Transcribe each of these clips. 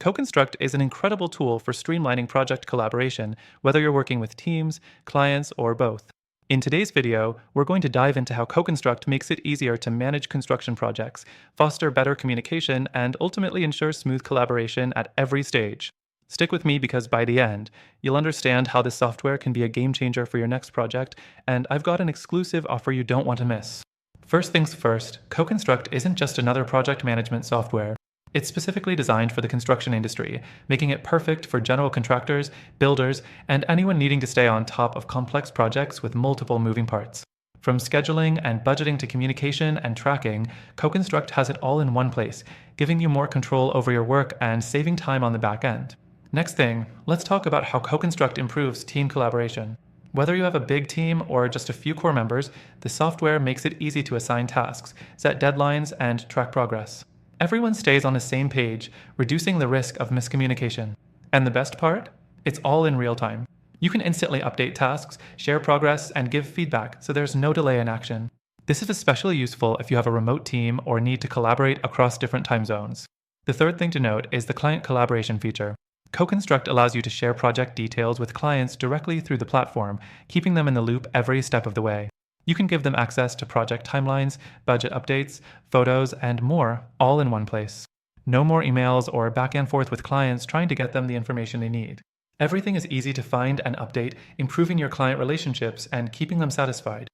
CoConstruct is an incredible tool for streamlining project collaboration, whether you're working with teams, clients, or both. In today's video, we're going to dive into how CoConstruct makes it easier to manage construction projects, foster better communication, and ultimately ensure smooth collaboration at every stage. Stick with me because by the end, you'll understand how this software can be a game changer for your next project, and I've got an exclusive offer you don't want to miss. First things first, CoConstruct isn't just another project management software. It's specifically designed for the construction industry, making it perfect for general contractors, builders, and anyone needing to stay on top of complex projects with multiple moving parts. From scheduling and budgeting to communication and tracking, CoConstruct has it all in one place, giving you more control over your work and saving time on the back end. Next thing, let's talk about how CoConstruct improves team collaboration. Whether you have a big team or just a few core members, the software makes it easy to assign tasks, set deadlines, and track progress. Everyone stays on the same page, reducing the risk of miscommunication. And the best part? It's all in real time. You can instantly update tasks, share progress, and give feedback, so there's no delay in action. This is especially useful if you have a remote team or need to collaborate across different time zones. The third thing to note is the client collaboration feature. CoConstruct allows you to share project details with clients directly through the platform, keeping them in the loop every step of the way. You can give them access to project timelines, budget updates, photos, and more, all in one place. No more emails or back and forth with clients trying to get them the information they need. Everything is easy to find and update, improving your client relationships and keeping them satisfied.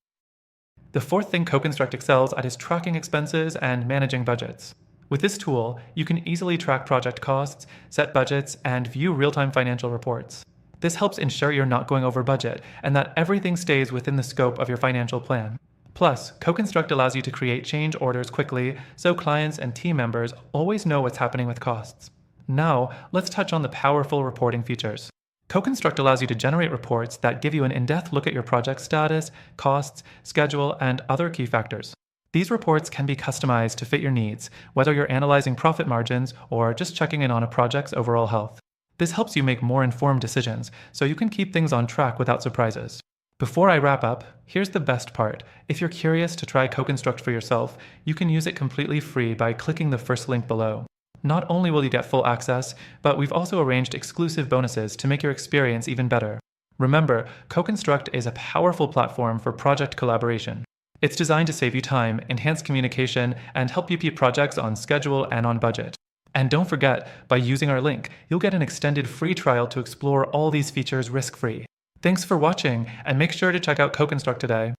The fourth thing CoConstruct excels at is tracking expenses and managing budgets. With this tool, you can easily track project costs, set budgets, and view real-time financial reports. This helps ensure you're not going over budget and that everything stays within the scope of your financial plan. Plus, CoConstruct allows you to create change orders quickly so clients and team members always know what's happening with costs. Now, let's touch on the powerful reporting features. CoConstruct allows you to generate reports that give you an in-depth look at your project status, costs, schedule, and other key factors. These reports can be customized to fit your needs, whether you're analyzing profit margins or just checking in on a project's overall health. This helps you make more informed decisions, so you can keep things on track without surprises. Before I wrap up, here's the best part. If you're curious to try CoConstruct for yourself, you can use it completely free by clicking the first link below. Not only will you get full access, but we've also arranged exclusive bonuses to make your experience even better. Remember, CoConstruct is a powerful platform for project collaboration. It's designed to save you time, enhance communication, and help you keep projects on schedule and on budget. And don't forget, by using our link, you'll get an extended free trial to explore all these features risk-free. Thanks for watching, and make sure to check out CoConstruct today.